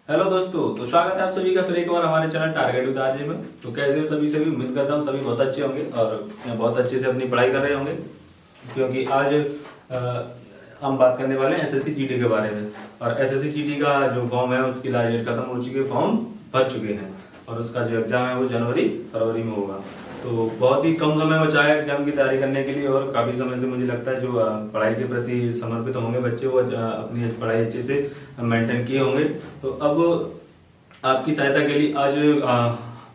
Hello दोस्तों, तो स्वागत है आप सभी का फिर एक बार हमारे चैनल टारगेट विद आरजे में। तो कैसे हो सभी उम्मीद करता हूँ सभी बहुत अच्छे होंगे और बहुत अच्छे से अपनी पढ़ाई कर रहे होंगे, क्योंकि आज हम बात करने वाले हैं एसएससी जीडी के बारे में। और एसएससी जीडी का जो फॉर्म है उसकी लास्ट डेट खत्म हो चुकी है, फॉर्म भर चुके हैं और उसका जो एग्जाम है वो जनवरी फरवरी में होगा। तो बहुत ही कम समय बचा है एग्जाम की तैयारी करने के लिए और काफी समय से मुझे लगता है जो पढ़ाई के प्रति समर्पित होंगे बच्चे वो अपनी पढ़ाई अच्छे से मेंटेन किए होंगे। तो अब आपकी सहायता के लिए आज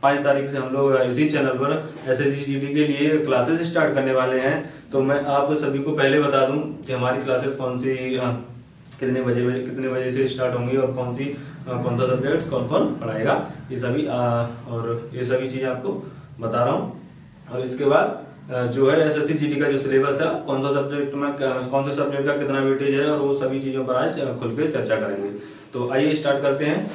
5 तारीख से हम लोग इसी चैनल पर एसएससी जीडी के लिए क्लासेस स्टार्ट करने वाले हैं। तो मैं आप सभी को पहले बता दूं कि हमारी क्लासेस कौन सी कितने बजे से स्टार्ट होंगी और कौन सा सब्जेक्ट कौन कौन पढ़ाएगा, ये सभी और ये सभी चीजें आपको बता रहा हूँ। और इसके बाद जो है एसएससी जीडी का जो सिलेबस है कौन सा सब्जेक्ट का कितना वेटेज है और वो सभी चीजों पर आज खुल के चर्चा करेंगे। तो आइए स्टार्ट करते हैं।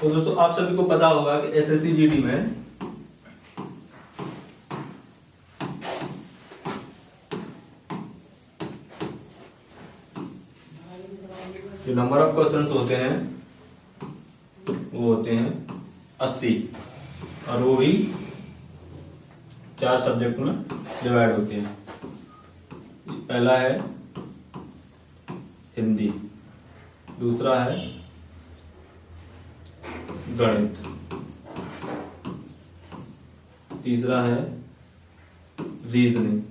तो दोस्तों आप सभी को पता होगा कि एसएससी जीडी में जो नंबर ऑफ क्वेश्चंस होते हैं वो होते हैं 80 और वो भी 4 सब्जेक्ट में डिवाइड होते हैं। पहला है हिंदी, दूसरा है गणित, तीसरा है रीजनिंग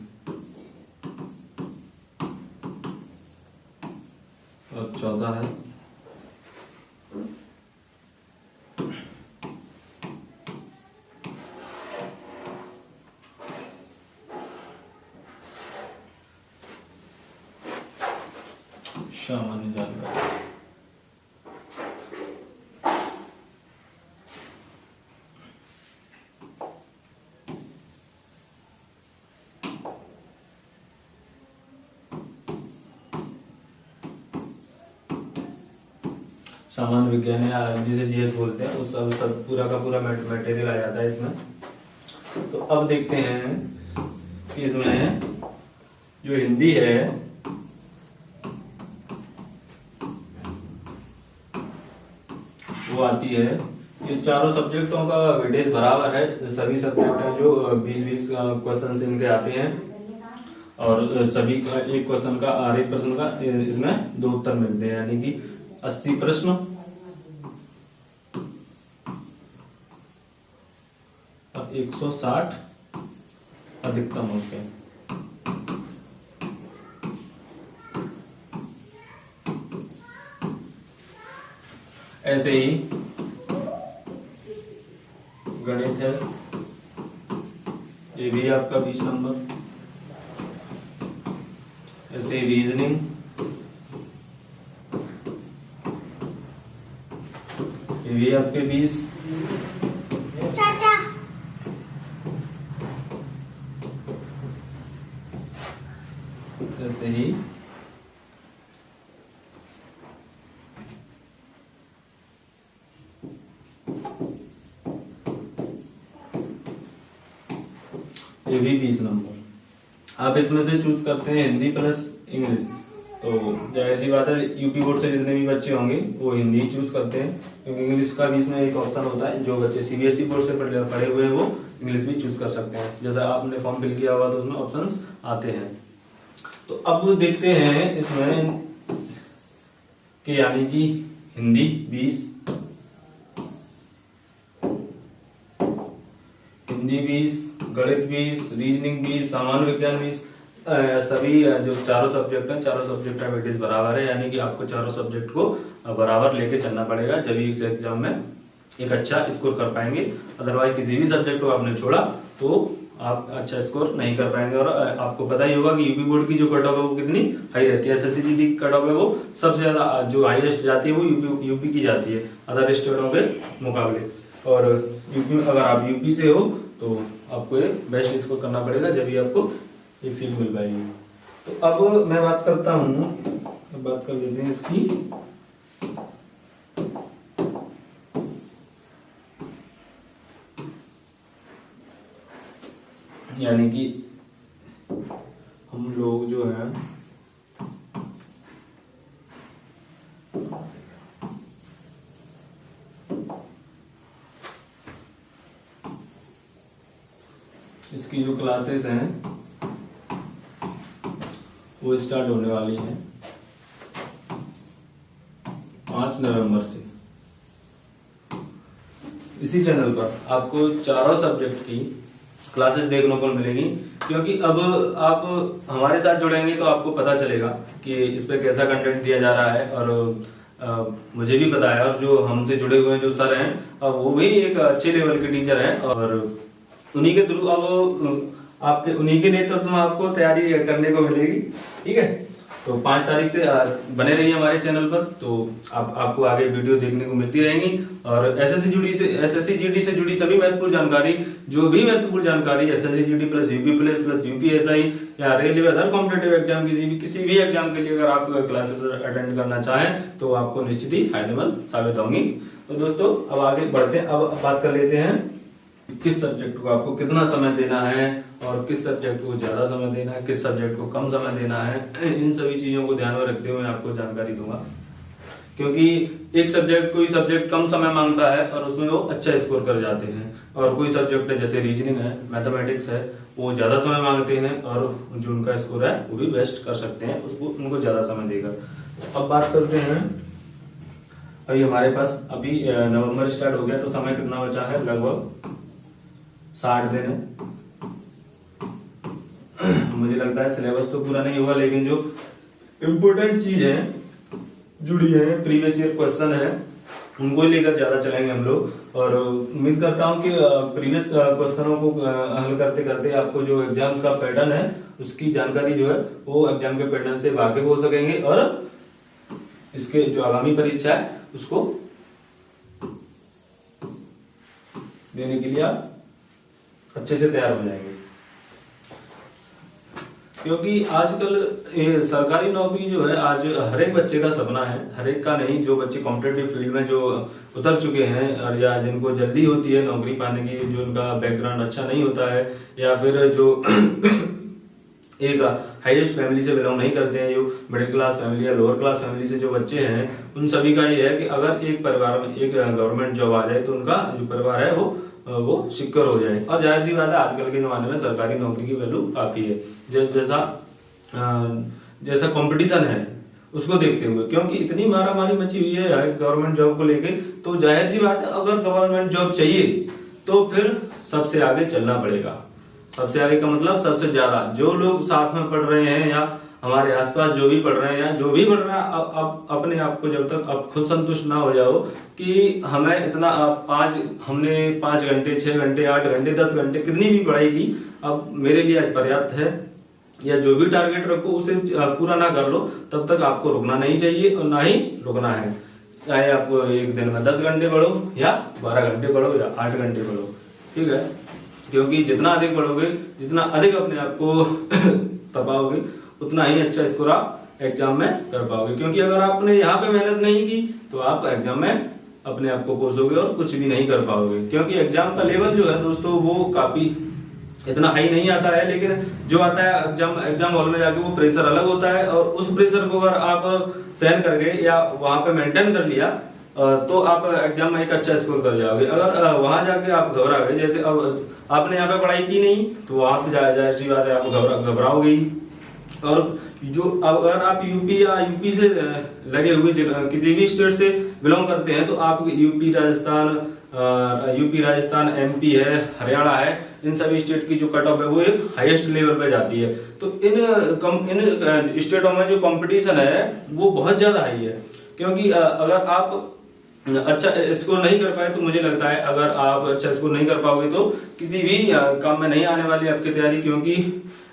और चौथा है सामान्य जानकारी। सामान्य विज्ञान या जिसे जीएस बोलते हैं उस सब पूरा का पूरा मटेरियल आ जाता है इसमें। तो अब देखते हैं कि इसमें जो हिंदी है वो आती है, ये चारों सब्जेक्टों का वेटेज बराबर है। सभी सब्जेक्ट हैं जो 20-20 क्वेश्चन इनके आते हैं और सभी का एक क्वेश्चन का हर एक प्रश्न का इसमें 2 उत्तर मिलते हैं, यानी कि 80 प्रश्न और 160 अधिकतम होते हैं। ऐसे ही गणित है, ये भी आपका 20 नंबर। ऐसे ही रीजनिंग, ये भी आपके 20। ऐसे ही ये भी 20 नंबर। आप इसमें से चूज करते हैं हिंदी प्लस इंग्लिश। तो जाहिर सी बात है यूपी बोर्ड से जितने भी बच्चे होंगे वो हिंदी चूज करते हैं, क्योंकि इंग्लिश का भी इसमें एक ऑप्शन होता है। जो बच्चे सीबीएसई बोर्ड से पढ़े हुए हैं वो इंग्लिश भी चूज कर सकते हैं। जैसा आपने फॉर्म फिल किया हुआ तो उसमें ऑप्शंस आते हैं। तो अब देखते हैं इसमें कि यानी कि हिंदी 20, गणित 20, रीजनिंग 20, सामान्य विज्ञान 20, सभी जो चारों सब्जेक्ट हैं चारों सब्जेक्ट का वेटेज बराबर है, यानी कि आपको चारों सब्जेक्ट को बराबर लेके चलना पड़ेगा जब इस एग्जाम में एक अच्छा स्कोर कर पाएंगे। अदरवाइज किसी भी सब्जेक्ट को आपने छोड़ा तो आप अच्छा स्कोर नहीं कर पाएंगे। और आपको पता ही होगा कि यूपी बोर्ड की जो कट ऑफ है वो कितनी हाई रहती है। एसएससी जीडी की कट ऑफ है वो सबसे ज्यादा जो हाईएस्ट जाती है वो यूपी की जाती है अदर स्टेटों के मुकाबले। और यूपी में अगर आप यूपी से हो तो आपको बेस्ट स्कोर करना पड़ेगा जब भी आपको एक सीट मिल पाएगी। तो अब मैं बात करता हूँ बात कर लेते हैं इसकी। यानी कि हम लोग जो है इसकी जो क्लासेस हैं वो स्टार्ट होने वाली हैं 5 नवंबर से। इसी चैनल पर आपको चारों सब्जेक्ट की क्लासेस देखने को मिलेगी, क्योंकि अब आप हमारे साथ जुड़ेंगे तो आपको पता चलेगा कि इस पे कैसा कंटेंट दिया जा रहा है। और मुझे भी पता है, और जो हमसे जुड़े हुए जो सर हैं अब वो भी एक अच्छे लेवल के टीचर हैं, और उन्हीं के थ्रू अब आपके उन्हीं के नेतृत्व में आपको तैयारी करने को मिलेगी। ठीक है, तो 5 तारीख से बने रहिए हमारे चैनल पर, तो आपको आगे वीडियो देखने को मिलती रहेंगी। और एसएससी जीडी से जुड़ी सभी महत्वपूर्ण जानकारी, जो भी महत्वपूर्ण जानकारी SSC GD plus UP plus plus UPSI या रेलवे अदर कॉम्पिटेटिव एग्जाम किसी भी एग्जाम के लिए अगर आप क्लासेस अटेंड करना चाहें तो आपको निश्चित ही फायदेमंद साबित होंगी। तो दोस्तों अब आगे बढ़ते हैं, अब बात कर लेते हैं किस सब्जेक्ट को आपको कितना समय देना है और किस सब्जेक्ट को ज्यादा समय देना है, किस सब्जेक्ट को कम समय देना है। इन सभी चीजों को ध्यान में रखते हुए आपको जानकारी दूंगा, क्योंकि एक सब्जेक्ट कोई सब्जेक्ट कम समय मांगता है और उसमें वो अच्छा स्कोर कर जाते हैं, और कोई सब्जेक्ट है जैसे रीजनिंग है, मैथमेटिक्स है, वो ज्यादा समय मांगते हैं और जो उनका स्कोर है वो भी बेस्ट कर सकते हैं उसको, उनको ज्यादा समय देकर। अब बात करते हैं, अभी हमारे पास अभी नवंबर स्टार्ट हो गया तो समय कितना बचा है, लगभग 60 दिन है। मुझे लगता है सिलेबस तो पूरा नहीं हुआ, लेकिन जो इम्पोर्टेंट चीज है जुड़ी है, प्रीवियस ईयर क्वेश्चन है, उनको लेकर ज्यादा चलेंगे हम लोग। और उम्मीद करता हूं कि प्रीवियस क्वेश्चनों को हल करते करते आपको जो एग्जाम का पैटर्न है उसकी जानकारी जो है वो एग्जाम के पैटर्न से वाकिफ हो सकेंगे, और इसके जो आगामी परीक्षा है उसको देने के लिए आप अच्छे से तैयार हो जाएंगे। क्योंकि आजकल सरकारी नौकरी जो है आज हर एक बच्चे का सपना है, हर एक का नहीं, जो बच्चे कॉम्पिटेटिव फील्ड में जो उतर चुके हैं और या जिनको जल्दी होती है नौकरी पाने की, जो उनका बैकग्राउंड अच्छा नहीं होता है, या फिर जो एक हाईएस्ट फैमिली से बिलोंग नहीं करते हैं, जो मिडिल क्लास फैमिली या लोअर क्लास फैमिली से जो बच्चे हैं, उन सभी का ये है कि अगर एक परिवार में एक गवर्नमेंट जॉब आ जाए तो उनका जो परिवार है वो सिक्योर हो जाए। और जाहिर सी बात है आजकल के जमाने में सरकारी नौकरी की वैल्यू काफी है, जैसा कंपटीशन है उसको देखते हुए, क्योंकि इतनी मारामारी मची हुई है गवर्नमेंट जॉब को लेके, तो जाहिर सी बात है अगर गवर्नमेंट जॉब चाहिए तो फिर सबसे आगे चलना पड़ेगा। सबसे आगे का मतलब सबसे ज्यादा जो लोग साथ में पढ़ रहे हैं या हमारे आसपास जो भी पढ़ रहे हैं या जो भी पढ़ रहा है, अब अपने आप को जब तक आप खुद संतुष्ट ना हो जाओ कि हमें इतना हमने 5 घंटे 6 घंटे 8 घंटे 10 घंटे कितनी भी पढ़ाई की, अब मेरे लिए आज पर्याप्त है, या जो भी टारगेट रखो उसे पूरा ना कर लो तब तक आपको रुकना नहीं चाहिए और ना ही रुकना है। चाहे आप एक दिन में 10 घंटे पढ़ो या 12 घंटे पढ़ो या 8 घंटे पढ़ो, ठीक है, क्योंकि जितना अधिक पढ़ोगे, जितना अधिक अपने आप को तपाओगे, उतना ही अच्छा स्कोर आप एग्जाम में कर पाओगे। क्योंकि अगर आपने यहाँ पे मेहनत नहीं की तो आप एग्जाम में अपने आप को कोसोगे और कुछ भी नहीं कर पाओगे। क्योंकि एग्जाम का लेवल जो है दोस्तों वो काफी इतना हाई नहीं आता है, लेकिन जो आता है एग्जाम हॉल में जाके वो प्रेशर अलग होता है, और उस प्रेशर को अगर आप सहन कर गए या वहां पे मेंटेन कर लिया तो आप एग्जाम में एक अच्छा स्कोर कर जाओगे। अगर वहां जाके आप घबरा गए, जैसे अब आपने यहाँ पे पढ़ाई की नहीं तो वहां पे जाहिर सी बात है आप घबराओगे ही। और जो अगर आप यूपी या यूपी से लगे हुए किसी भी स्टेट से बिलोंग करते हैं तो आप यूपी राजस्थान एमपी है, हरियाणा है, इन सभी स्टेट की जो कट ऑफ है वो एक हाईएस्ट लेवल पे जाती है। तो इन स्टेटों में जो कंपटीशन है वो बहुत ज्यादा हाई है। क्योंकि अगर आप अच्छा स्कोर नहीं कर पाए तो मुझे लगता है अगर आप अच्छा स्कोर नहीं कर पाओगे तो किसी भी काम में नहीं आने वाली आपकी तैयारी। क्योंकि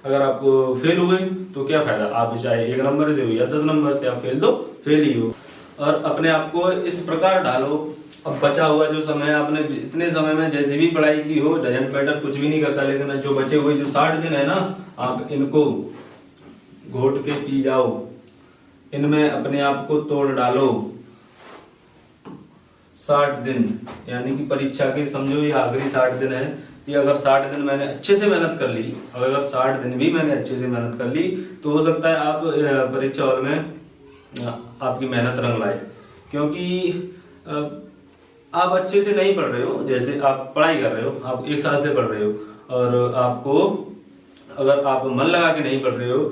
अगर आप फेल हुए तो क्या फायदा, आप चाहे 1 नंबर से हो या 10 नंबर से, आप फेल ही हो। और अपने आप को इस प्रकार ढालो, अब बचा हुआ जो समय आपने इतने समय में जैसे भी पढ़ाई की हो डजंट मैटर, कुछ भी नहीं करता, लेकिन जो बचे हुए जो 60 दिन है ना, आप इनको घोट के पी जाओ, इनमें अपने आप को तोड़ डालो। 60 दिन, यानी कि परीक्षा के समझो ये आखिरी 60 दिन है। कि अगर 60 दिन मैंने अच्छे से मेहनत कर ली, अगर 60 दिन भी मैंने अच्छे से मेहनत कर ली, तो हो सकता है आप परीक्षा हॉल में आपकी मेहनत रंग लाए। क्योंकि आप अच्छे से नहीं पढ़ रहे हो, जैसे आप पढ़ाई कर रहे हो, आप 1 साल से पढ़ रहे हो, और आपको अगर आप मन लगा के नहीं पढ़ रहे हो,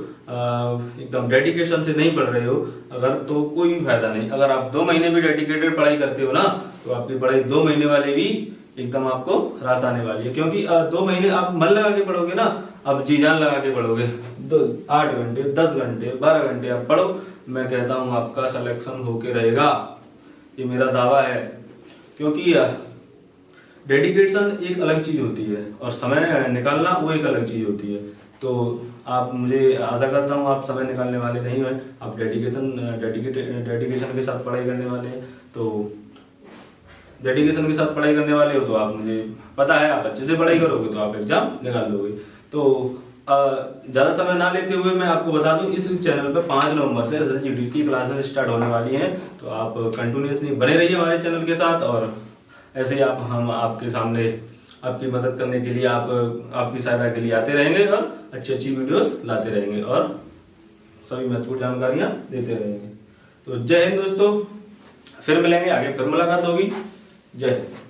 एकदम डेडिकेशन से नहीं पढ़ रहे हो अगर, तो कोई भी फायदा नहीं। अगर आप 2 महीने भी डेडिकेटेड पढ़ाई करते हो ना, तो आपकी पढ़ाई 2 महीने वाले भी एकदम आपको रास आने वाली है। क्योंकि 2 महीने आप मन लगा के पढ़ोगे ना, आप जी जान लगा के पढ़ोगे, 8 घंटे, 10 घंटे, 12 घंटे आप पढ़ो, मैं कहता हूं आपका सिलेक्शन होके रहेगा, ये मेरा दावा है। क्योंकि डेडिकेशन एक अलग चीज होती है और समय निकालना वो एक अलग चीज होती है। तो आप, मुझे आशा करता हूँ आप समय निकालने वाले नहीं हैं, आप डेडिकेशन के साथ पढ़ाई करने वाले हैं। तो डेडिकेशन के साथ पढ़ाई करने वाले हो तो आप, मुझे पता है आप अच्छे से पढ़ाई करोगे तो आप एग्जाम निकाल लोगे। तो ज्यादा समय ना लेते हुए मैं आपको बता दूं, इस चैनल पे 5 नवंबर से SSGD की क्लासेस स्टार्ट होने वाली हैं। तो आप कंटिन्यूअसली बने रहिए हमारे चैनल के साथ, और ऐसे ही हम आपके सामने आपकी मदद करने के लिए, आपकी सहायता के लिए आते रहेंगे और अच्छी अच्छी वीडियोस लाते रहेंगे और सभी महत्वपूर्ण जानकारियां देते रहेंगे। तो जय हिंद दोस्तों, फिर मिलेंगे, आगे फिर मुलाकात होगी। जय हिंद।